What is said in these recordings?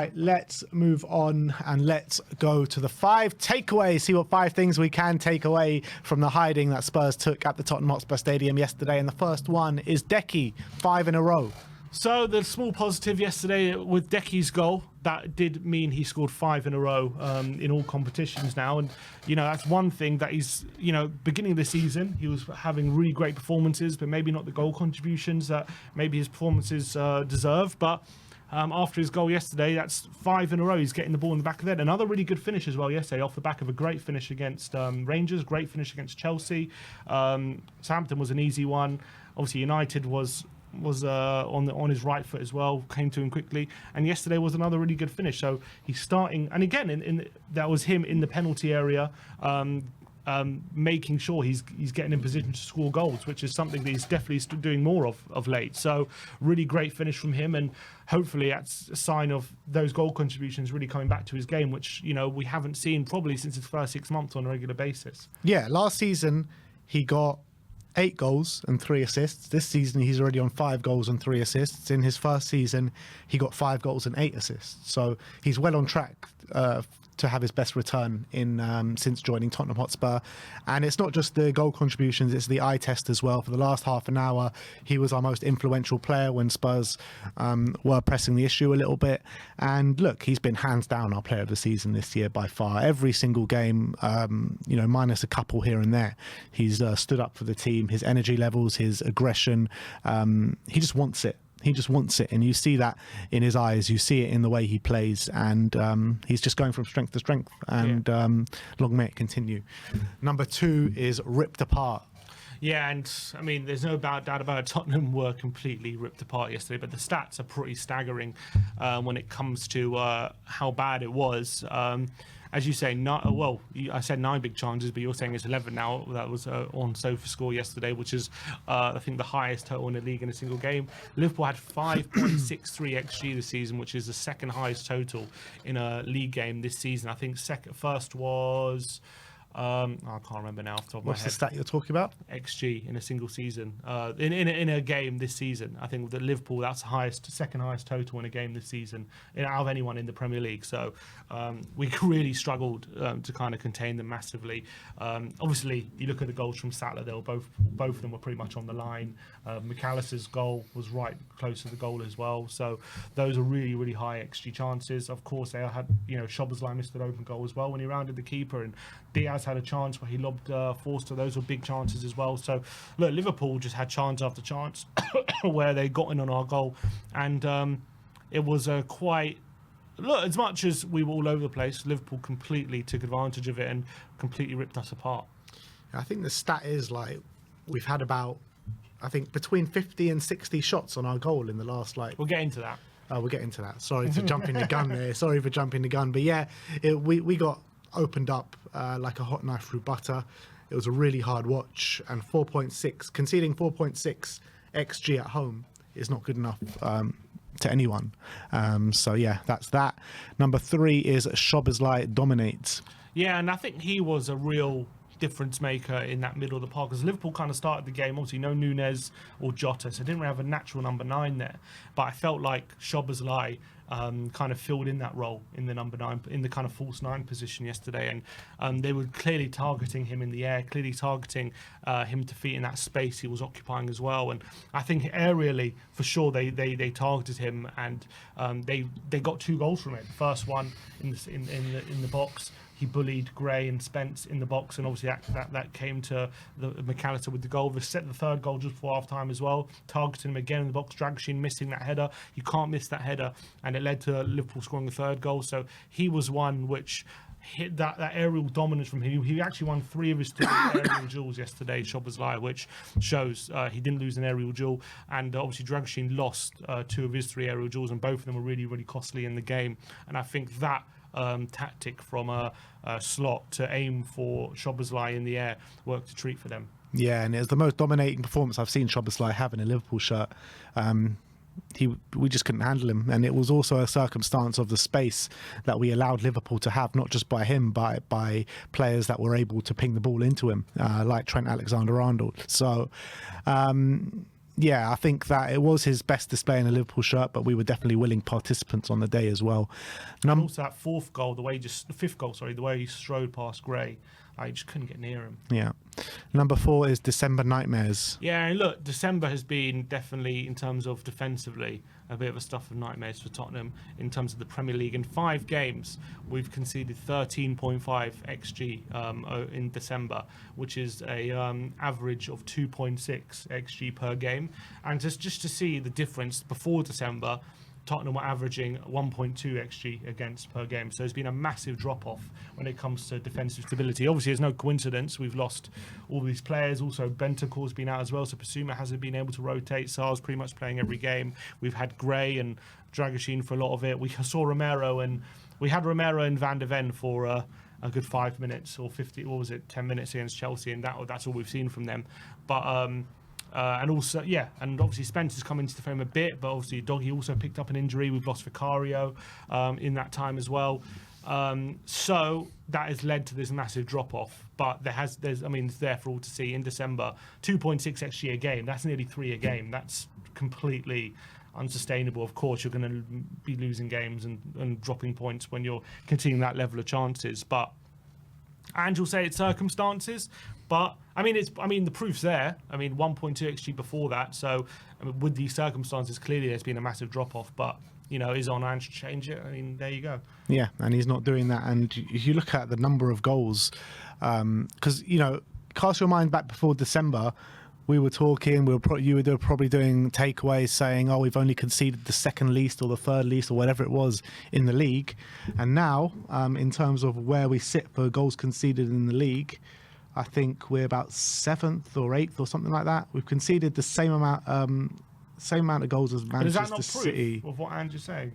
Right, let's move on and let's go to the 5 takeaways. See what 5 things we can take away from the hiding that Spurs took at the Tottenham Hotspur Stadium yesterday. And the first one is Depay, 5 in a row. So the small positive yesterday with Dekke's goal, that did mean he scored 5 in a row in all competitions now. And, that's one thing that he's, beginning of the season, he was having really great performances, but maybe not the goal contributions that maybe his performances deserve. But after his goal yesterday, that's 5 in a row. He's getting the ball in the back of the net. Another really good finish as well yesterday off the back of a great finish against Rangers, great finish against Chelsea. Southampton was an easy one. Obviously, United was on his right foot as well, came to him quickly, and yesterday was another really good finish. So he's starting, and again, that was him in the penalty area, making sure he's getting in position to score goals, which is something that he's definitely doing more of late. So really great finish from him, and hopefully that's a sign of those goal contributions really coming back to his game, which we haven't seen probably since his first 6 months on a regular basis. Yeah, last season he got 8 goals and 3 assists. This season, he's already on 5 goals and 3 assists. In his first season, he got 5 goals and 8 assists. So he's well on track to have his best return since joining Tottenham Hotspur. And it's not just the goal contributions, it's the eye test as well. For the last half an hour, he was our most influential player when Spurs were pressing the issue a little bit. And look, he's been hands down our player of the season this year by far. Every single game, minus a couple here and there, he's stood up for the team. His energy levels, his aggression, he just wants it. He just wants it, and you see that in his eyes. You see it in the way he plays, and he's just going from strength to strength, and long may it continue. Number 2 is ripped apart. Yeah, and I mean, there's no doubt about it. Tottenham were completely ripped apart yesterday, but the stats are pretty staggering when it comes to how bad it was. As you say, I said 9 big chances, but you're saying it's 11 now. That was on SofaScore yesterday, which is, I think, the highest total in the league in a single game. Liverpool had 5.63 XG this season, which is the second highest total in a league game this season. I think first was... I can't remember now off the top of my head. What's the stat you're talking about? XG in a single season. In a game this season. I think that Liverpool, that's the second highest total in a game this season out of anyone in the Premier League. So we really struggled to kind of contain them massively. Obviously, you look at the goals from Salah, they were both of them were pretty much on the line. McAllister's goal was right close to the goal as well. So those are really, really high XG chances. Of course, they had, Szoboszlai missed an open goal as well when he rounded the keeper, and Diaz had a chance where he lobbed Forster. Those were big chances as well. So look, Liverpool just had chance after chance where they got in on our goal, and it was quite... Look, as much as we were all over the place, Liverpool completely took advantage of it and completely ripped us apart. I think the stat is we've had about, I think, between 50 and 60 shots on our goal in the last We'll get into that. We'll get into that. Sorry to jump in the gun there. Sorry for jumping the gun. But yeah, we got opened up like a hot knife through butter. It was a really hard watch, and conceding 4.6 XG at home is not good enough to anyone. So yeah, that's that. Number 3 is Szoboszlai dominates. Yeah, and I think he was a real difference maker in that middle of the park, because Liverpool kind of started the game, obviously no Núñez or Jota, so didn't really have a natural number 9 there, but I felt like Szoboszlai kind of filled in that role in the number 9, in the kind of false 9 position yesterday, and they were clearly targeting him in the air, clearly targeting him to feet in that space he was occupying as well. And I think aerially for sure they targeted him, and they got 2 goals from it. The first one in the box, he bullied Gray and Spence in the box, and obviously that came to the McAllister with the goal. They set the third goal just before half time as well, targeting him again in the box. Dragshin missing that header. You can't miss that header, and it led to Liverpool scoring the third goal. So he was one which hit that aerial dominance from him. He actually won 3 of his 2 aerial duels yesterday, Szoboszlai, which shows he didn't lose an aerial duel. And obviously Dragshin lost 2 of his 3 aerial duels, and both of them were really, really costly in the game. And I think that tactic from a slot to aim for Szoboszlai in the air worked a treat for them. Yeah, and it was the most dominating performance I've seen Szoboszlai have in a Liverpool shirt. We just couldn't handle him, and it was also a circumstance of the space that we allowed Liverpool to have, not just by him, but by players that were able to ping the ball into him, like Trent Alexander-Arnold. So yeah, I think that it was his best display in a Liverpool shirt, but we were definitely willing participants on the day as well. And also that fifth goal, the way he strode past Gray, I just couldn't get near him. Yeah. Number 4 is December Nightmares. Yeah, and look, December has been definitely, in terms of defensively, a bit of a stuff of nightmares for Tottenham in terms of the Premier League. In 5 games, we've conceded 13.5 XG in December, which is a average of 2.6 XG per game. And just to see the difference, before December, Tottenham were averaging 1.2 XG against per game. So there's been a massive drop-off when it comes to defensive stability. Obviously, there's no coincidence. We've lost all these players. Also, Bentancur's been out as well, so Basuma hasn't been able to rotate. Sar's pretty much playing every game. We've had Gray and Dragusin for a lot of it. We saw Romero, and we had Romero and Van de Ven for a good 5 minutes or 10 minutes against Chelsea, and that's all we've seen from them. But and also, yeah, and obviously Spencer's come into the frame a bit, but obviously Doggy also picked up an injury. We've lost Vicario in that time as well. So that has led to this massive drop-off. But it's there for all to see. In December, 2.6 XG a game. That's nearly 3 a game. That's completely unsustainable. Of course, you're going to be losing games and dropping points when you're continuing that level of chances. But and you'll say it's circumstances, but the proof's there. 1.2 XG before that. So with these circumstances, clearly there's been a massive drop-off. But is on Ange to change it? There you go. Yeah, and he's not doing that. And if you look at the number of goals, because cast your mind back before December, we were talking. You were probably doing takeaways saying, "Oh, we've only conceded the second least or the third least or whatever it was in the league." And now, in terms of where we sit for goals conceded in the league, I think we're about 7th or 8th or something like that. We've conceded the same amount of goals as Manchester City. But is that not City. proof of what Ange is saying?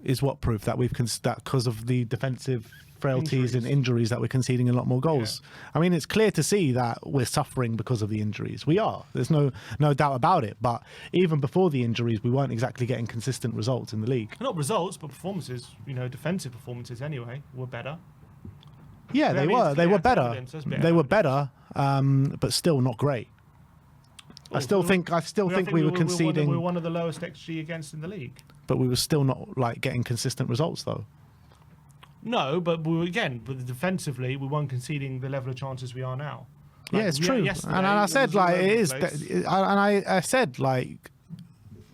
Is what proof that that because of the defensive frailties and injuries that we're conceding a lot more goals. Yeah. It's clear to see that we're suffering because of the injuries. We are. There's no doubt about it. But even before the injuries, we weren't exactly getting consistent results in the league. Not results, but performances. Defensive performances anyway were better. Yeah, they were. They were better. They were better, but still not great. I still think we were conceding. We were one of the lowest XG against in the league. But we were still not getting consistent results though. No, but defensively, we weren't conceding the level of chances we are now. Yeah, it's true. And I said it is. And I said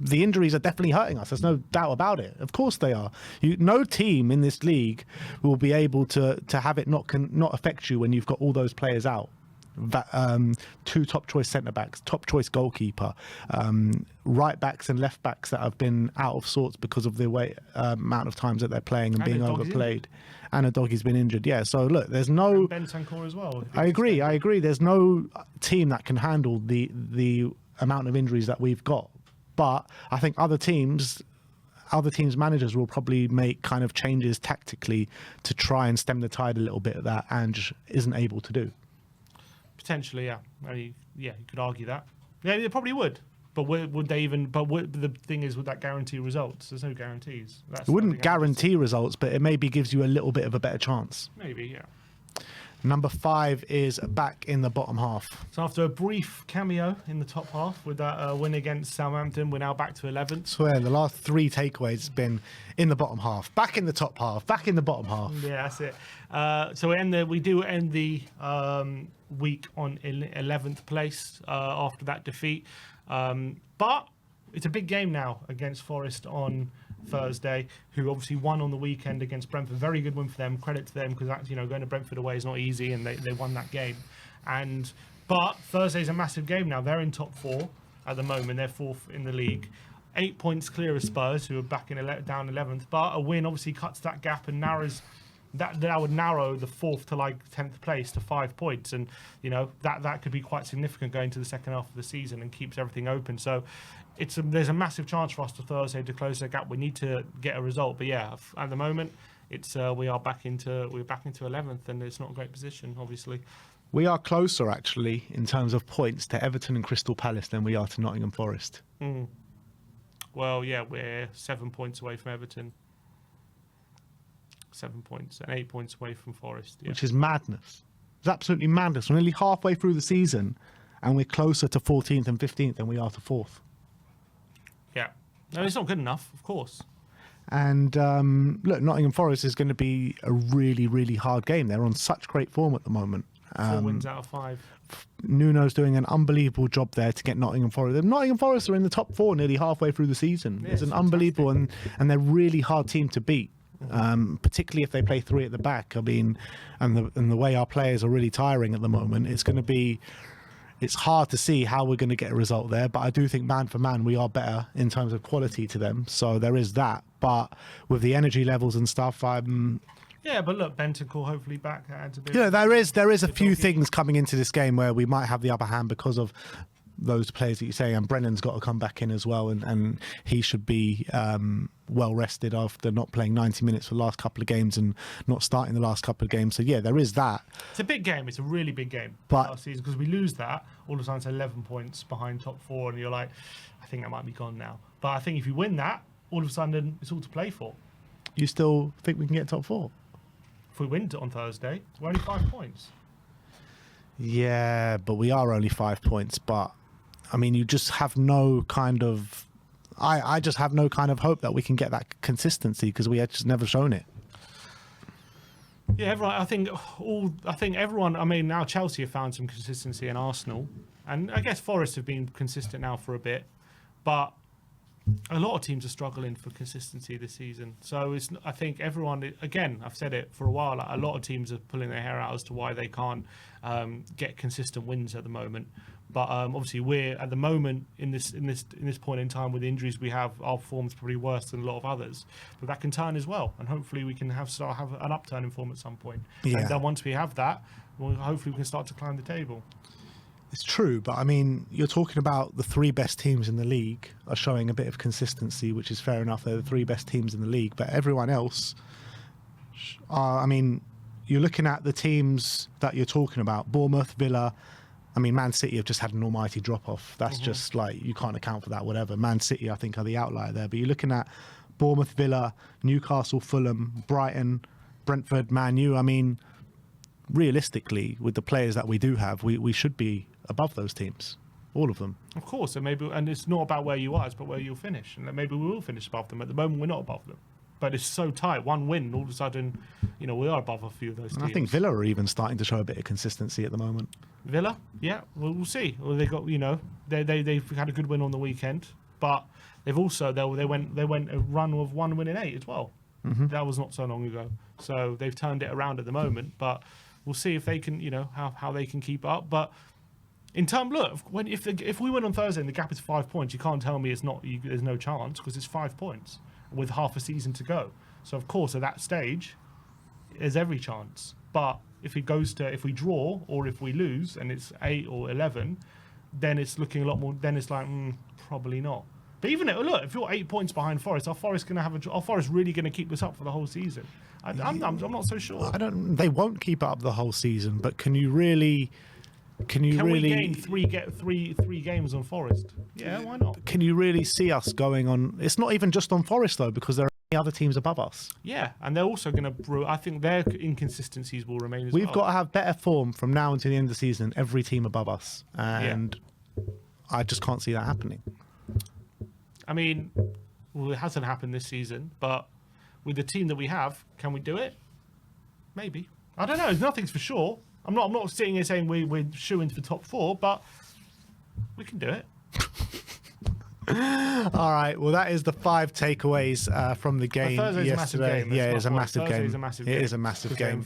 the injuries are definitely hurting us. There's no doubt about it. Of course they are. No team in this league will be able to have it not affect you when you've got all those players out. 2 top choice centre backs, top choice goalkeeper, right backs and left backs that have been out of sorts because of the amount of times that they're playing and being overplayed. And a doggy's been injured. Yeah. So look, there's no. And Bentancur as well. I agree. There's no team that can handle the amount of injuries that we've got. But I think other teams' managers will probably make kind of changes tactically to try and stem the tide a little bit that Ange isn't able to do. Potentially, yeah. You could argue that. Yeah, they probably would. But would they even? But the thing is, would that guarantee results? There's no guarantees. It wouldn't guarantee results, but it maybe gives you a little bit of a better chance. Maybe, yeah. Number 5 is back in the bottom half. So after a brief cameo in the top half with that win against Southampton, we're now back to 11th. So yeah, the last 3 takeaways have been in the bottom half, back in the top half, back in the bottom half. Yeah, that's it. So we do end the week on 11th place after that defeat. But it's a big game now against Forest on Thursday, who obviously won on the weekend against Brentford. Very good win for them. Credit to them, because going to Brentford away is not easy, and they won that game. But Thursday's a massive game now. They're in top 4 at the moment. They're 4th in the league, 8 points clear of Spurs, who are back down 11th. But a win obviously cuts that gap and narrows. That would narrow the 4th to 10th place to 5 points, and that could be quite significant going to the second half of the season and keeps everything open. So there's a massive chance for us to Thursday to close that gap. We need to get a result, but yeah, at the moment we're back into 11th, and it's not a great position, obviously. We are closer actually in terms of points to Everton and Crystal Palace than we are to Nottingham Forest. Well, yeah, we're 7 points away from Everton. 7 points and 8 points away from Forest, yeah. Which is madness. It's absolutely madness. We're nearly halfway through the season, and we're closer to 14th and 15th than we are to 4th. Yeah. No, it's not good enough, of course. And look, Nottingham Forest is going to be a really, really hard game. They're on such great form at the moment. 4 wins out of 5. Nuno's doing an unbelievable job there to get Nottingham Forest. Nottingham Forest are in the top 4 nearly halfway through the season. Yeah, it's an it's unbelievable, and they're a really hard team to beat. Particularly if they play 3 at the back. I mean, and the way our players are really tiring at the moment, it's hard to see how we're going to get a result there. But I do think man for man, we are better in terms of quality to them. So there is that. But with the energy levels and stuff, Yeah, but look, Bentancur hopefully back. That adds a bit. there is a few things coming into this game where we might have the upper hand because of those players that you say, and Brennan's got to come back in as well, and he should be well rested after not playing 90 minutes for the last couple of games and not starting the last couple of games. So yeah, there is that. It's a big game. It's a really big game But last season, because we lose that, all of a sudden it's 11 points behind top 4, and you're like, I think that might be gone now. But I think if you win that, all of a sudden it's all to play for. you still think we can get top 4? If we win on Thursday, we're only 5 points. Yeah, but we are only 5 points. But I mean, you just have no kind of. I just have no kind of hope that we can get that consistency because we had just never shown it. Yeah, everyone. I think everyone. I mean, now Chelsea have found some consistency, in Arsenal, and I guess Forest have been consistent now for a bit, but a lot of teams are struggling for consistency this season. So I think everyone. Again, I've said it for a while. Like, a lot of teams are pulling their hair out as to why they can't get consistent wins at the moment. But obviously, we're at the moment in this point in time with the injuries we have, our form's probably worse than a lot of others. But that can turn as well, and hopefully we can have an upturn in form at some point. Yeah. And then once we have that, well, hopefully we can start to climb the table. It's true, but I mean, you're talking about the 3 best teams in the league are showing a bit of consistency, which is fair enough. They're the 3 best teams in the league, but everyone else, I mean, you're looking at the teams that you're talking about, Bournemouth, Villa. I mean, Man City have just had an almighty drop-off. That's just like, you can't account for that, whatever. Man City, I think, are the outlier there. But you're looking at Bournemouth, Villa, Newcastle, Fulham, Brighton, Brentford, Man U. I mean, realistically, with the players that we do have, we should be above those teams, all of them. Of course, and it's not about where you are, it's about where you'll finish. And maybe we will finish above them. At the moment, we're not above them. But it's so tight. One win, all of a sudden, we are above a few of those teams. And I think Villa are even starting to show a bit of consistency at the moment. Villa, yeah, well, we'll see. Well, they got, they've had a good win on the weekend, but they've also they went a run of 1 win in 8 as well. That was not so long ago. So they've turned it around at the moment, but we'll see if they can, how they can keep up. But in terms, look, if we win on Thursday and the gap is 5 points, you can't tell me there's no chance, because it's 5 points with half a season to go. So of course, at that stage, there's every chance. But if we draw or if we lose and it's 8 or 11, then it's looking a lot more. Then it's like probably not. But even if you're 8 points behind Forest, are Forest really going to keep this up for the whole season? I'm not so sure. They won't keep it up the whole season, but can you really? Can we gain three games on Forest? Yeah, why not? Can you really see us going on? It's not even just on Forest though, because there are many other teams above us. Yeah, and they're also going to brew. I think their inconsistencies will remain as well. We've got to have better form from now until the end of the season. Every team above us, and I just can't see that happening. I mean, well, it hasn't happened this season, but with the team that we have, can we do it? Maybe. I don't know. Nothing's for sure. I'm not sitting here saying we're shooing for top 4, but we can do it. All right. Well, that is the 5 takeaways from the game yesterday. A massive game. Yeah, it's a massive game. Thursday's a massive game. It is a massive game.